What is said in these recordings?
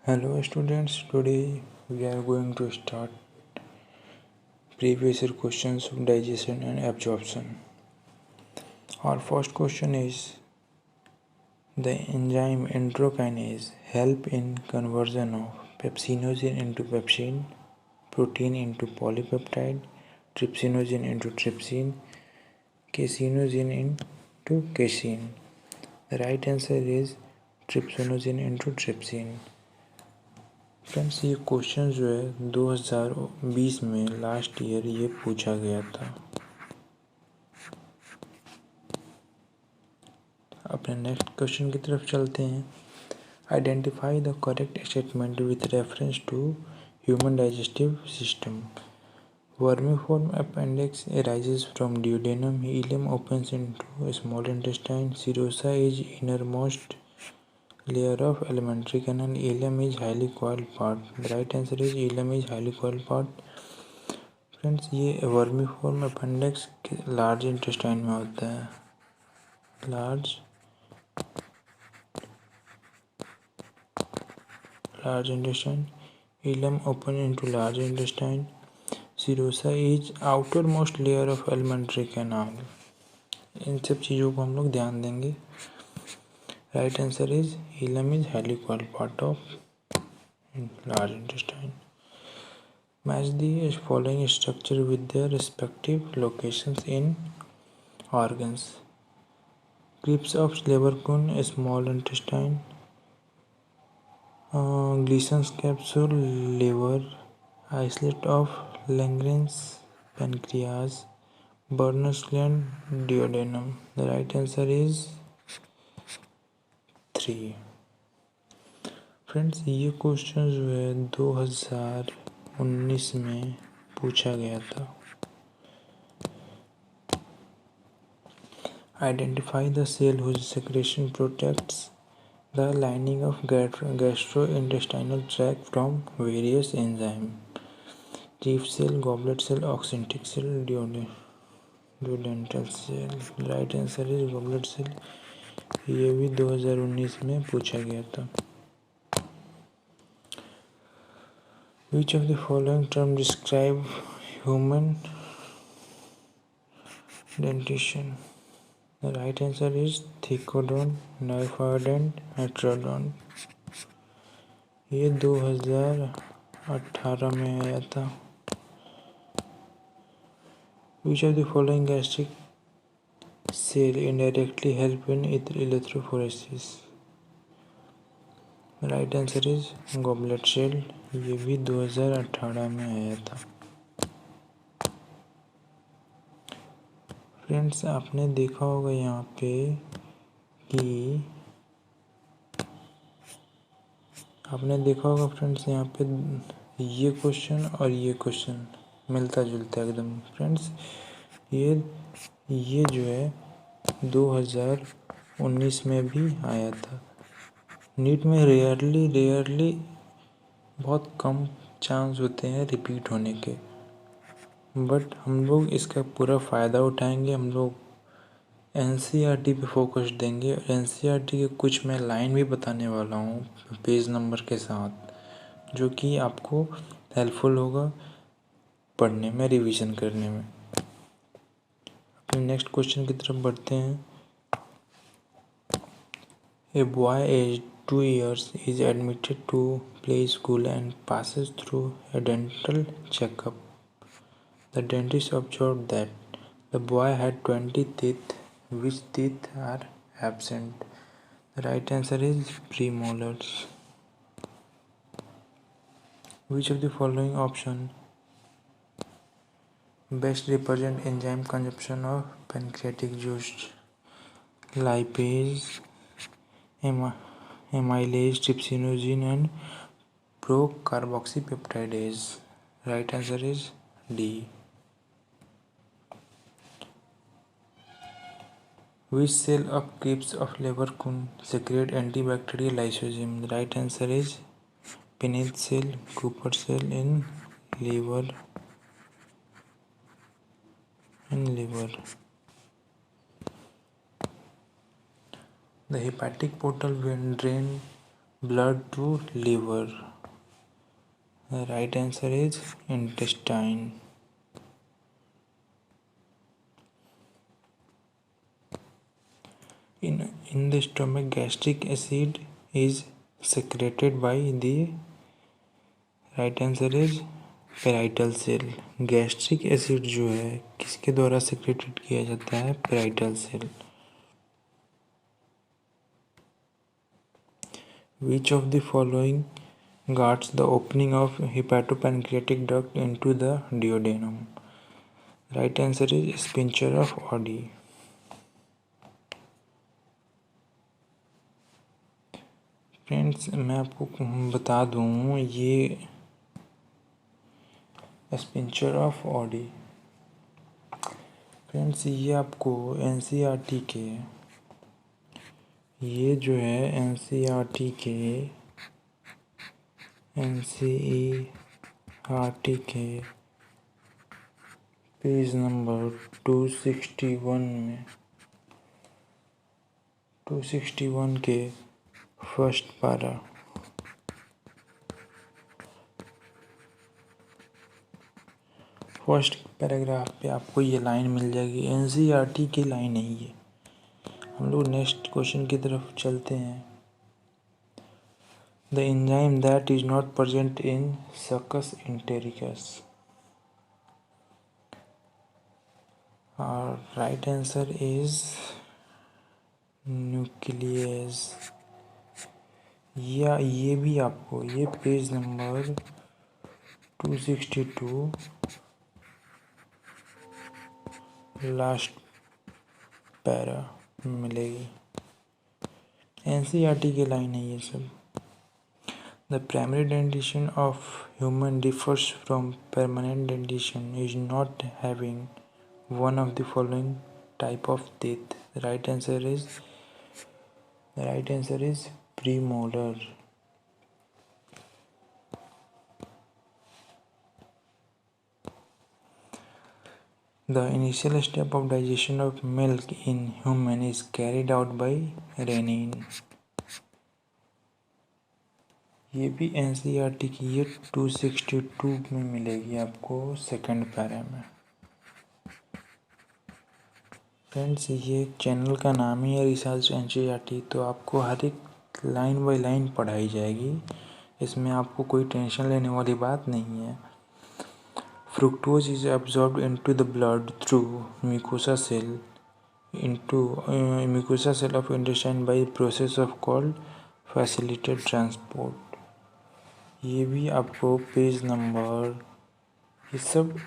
Hello students, today we are going to start previous year questions of digestion and absorption. Our first question is, the enzyme enterokinase help in conversion of pepsinogen into pepsin, protein into polypeptide, trypsinogen into trypsin, casinogen into casein. The right answer is trypsinogen into trypsin. Friends ये question जो है 2020 में last year ये पूछा गया था। अपने next question की तरफ चलते हैं। Identify the correct statement with reference to human digestive system. Vermiform appendix arises from duodenum, ileum opens into small intestine, serosa is innermost layer of alimentary canal, ileum is highly coiled part. The right answer is ileum is highly coiled part. Friends ये vermiform appendix large intestine में होता है। large intestine, ileum open into large intestine, serosa is outermost layer of alimentary canal. इन सब चीज़ों को हम लोग ध्यान देंगे। Right answer is ileum is highly coiled part of large intestine. Match the following structure with their respective locations in organs. Crypts of Leverkusen, small intestine. Gleason's capsule, liver. Isolate of Langerhans, pancreas. Berners gland, duodenum. The right answer is 3. Friends ये question जो है 2019 में पूछा गया था। Identify the cell whose secretion protects the lining of gastrointestinal tract from various enzymes. Chief cell, goblet cell, oxyntic cell, duodental cell. Right answer is goblet cell. ये भी 2019 में पूछा गया था। Which of the following terms describe human dentition? The right answer is thecodont, niphodont, heterodont. ये 2018 में आया था। Which of the following gastric cell indirectly help in electrophoresis? The right answer is goblet cell. ये भी 2018 में आया था। Friends आपने देखा होगा यहाँ पे कि फ्रेंड्स यहाँ पे ये क्वेश्चन और ये क्वेश्चन मिलता जुलता एकदम। फ्रेंड्स ये जो है 2019 में भी आया था। नीट में रेयरली बहुत कम चांस होते हैं रिपीट होने के, बट हम लोग इसका पूरा फ़ायदा उठाएंगे। हम लोग एनसीईआरटी पे फोकस देंगे और एनसीईआरटी के कुछ मैं लाइन भी बताने वाला हूँ पेज नंबर के साथ, जो कि आपको हेल्पफुल होगा पढ़ने में, रिवीजन करने में। अपने नेक्स्ट क्वेश्चन की तरफ बढ़ते हैं। A boy aged 2 years is admitted to play school and passes through a dental checkup. The dentist observed that the boy had 20 teeth. Which teeth are absent? The right answer is premolars. Which of the following option best represent enzyme consumption of pancreatic juice? Lipase, amylase, trypsinogen and procarboxypeptidase. Right answer is D. Which cell of Krebs of Leverkusen secrete antibacterial lysozyme? The right answer is Pineth cell, Cooper cell in liver. The hepatic portal when drained blood to liver. The right answer is intestine. In the stomach, gastric acid is secreted by the right answer is parietal cell. Gastric acid जो है किसके द्वारा secreted किया जाता है? Parietal cell. Which of the following guards the opening of hepatopancreatic duct into the duodenum? Right answer is sphincter of Oddi. Friends मैं आपको बता दूं, ये स्पिंचर ऑफ ऑडी फ्रेंड्स ये आपको एनसीईआरटी के, ये जो है एनसीईआरटी के पेज नंबर 261 के फर्स्ट पैरा, फर्स्ट पैराग्राफ पे आपको ये लाइन मिल जाएगी. एनसीईआरटी की लाइन है ये. हम लोग नेक्स्ट क्वेश्चन की तरफ चलते हैं. The enzyme that is not present in succus entericus. और राइट आंसर इज न्यूक्लियस. ये भी आपको ये पेज नंबर 262 लास्ट पैरा मिलेगी. एनसीईआरटी की लाइन है ये सब. The primary dentition of human differs from permanent dentition is not having one of the following type of teeth. The right answer is premolar. The initial step of digestion of milk in human is carried out by renin. ये भी NCERT की ये 262 में मिलेगी आपको second para में. Friends ये channel का नाम ही है रिसर्च एनसीईआरटी, तो आपको हर एक लाइन बाय लाइन पढ़ाई जाएगी. इसमें आपको कोई टेंशन लेने वाली बात नहीं है. Fructose is absorbed into the blood through mucosa cell of intestine by process of called facilitated transport. ये भी आपको पेज नंबर, ये सब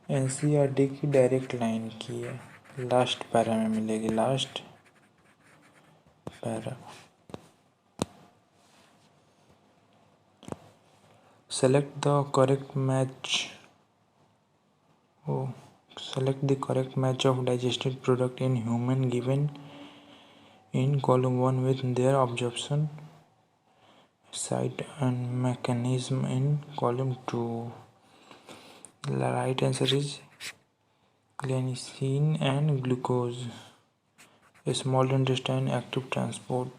एनसीईआरटी की डायरेक्ट लाइन की है. लास्ट पैरा में मिलेगी. Last para. Select the correct match of digested product in human given in column 1 with their absorption site and mechanism in column 2. The right answer is glycine and glucose. A small intestine active transport.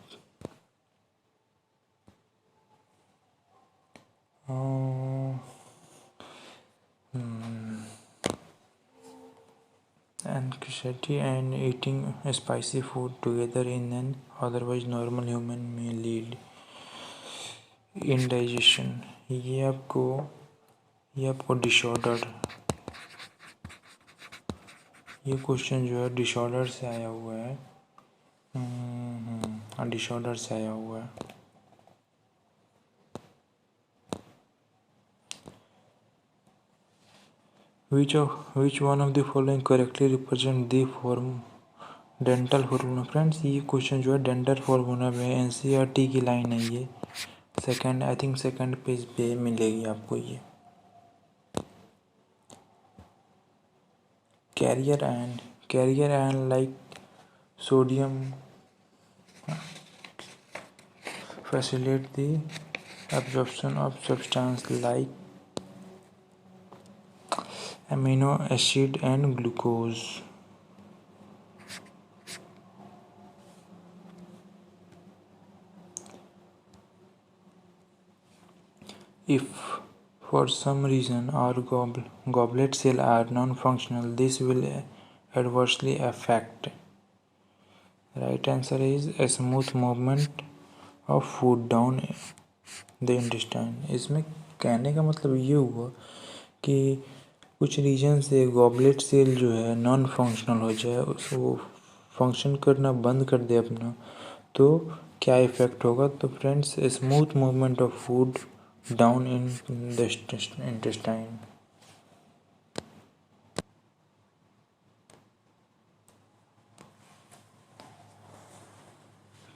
Anxiety and eating spicy food together in an otherwise normal human may lead indigestion. ये आपको disorder, ये question जो है disorder से आया हुआ है. Disorder से आया हुआ है. Which one of the following correctly represent the form dental formula. Friends ये क्वेश्चन जो है डेंटल फॉर्मूला में एनसीईआरटी की लाइन है. ये सेकंड पेज पे मिलेगी आपको. ये carrier ion like sodium facilitate the absorption of substance like amino acid and glucose. If for some reason our goblet cell are non-functional, this will adversely affect. Right answer is a smooth movement of food down the intestine. इसमें कहने का मतलब ये हुआ कि कुछ reason से goblet cell जो है नॉन फंक्शनल हो जाए, उसको फंक्शन करना बंद कर दे अपना, तो क्या इफ़ेक्ट होगा। तो friends, smooth movement of food down in the intestine.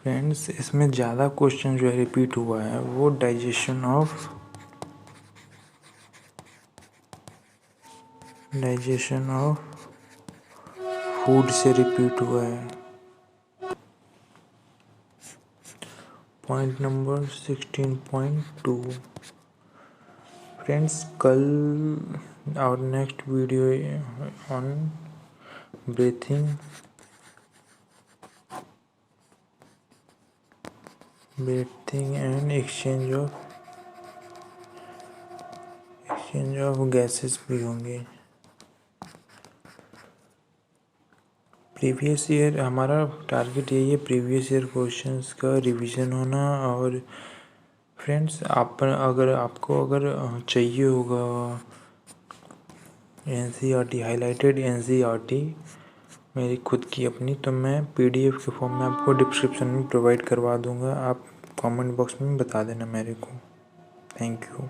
Friends, इसमें ज़्यादा क्वेश्चन जो है रिपीट हुआ है वो डाइजेशन ऑफ फूड से रिपीट हुआ है। Point number 16.2। फ्रेंड्स, कल our next video on breathing and exchange of gases भी होंगे। प्रीवियस ईयर हमारा टारगेट यही है, प्रीवियस ईयर क्वेश्चंस का रिवीजन होना। और फ्रेंड्स, अगर आपको चाहिए होगा NCERT हाइलाइटेड NCERT मेरी खुद की अपनी, तो मैं PDF के फॉर्म में आपको डिस्क्रिप्शन में प्रोवाइड करवा दूंगा। आप कमेंट बॉक्स में बता देना मेरे को। Thank you.